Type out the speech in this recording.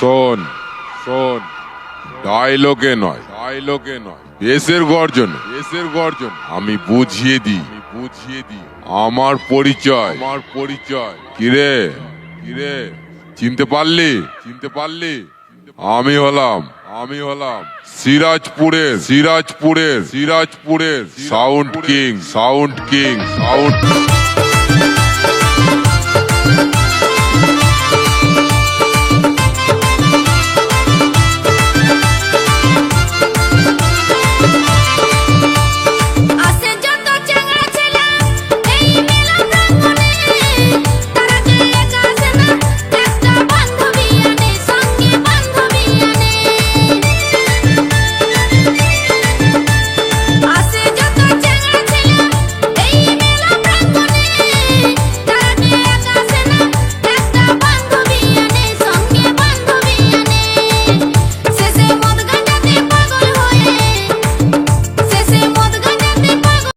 শোন শোন, ডায়লগে নয় বেসের গর্জন আমি বুঝিয়ে দিই আমার পরিচয় কিরে চিনতে পারলি আমি হলাম সিরাজপুরের সাউন্ড কিং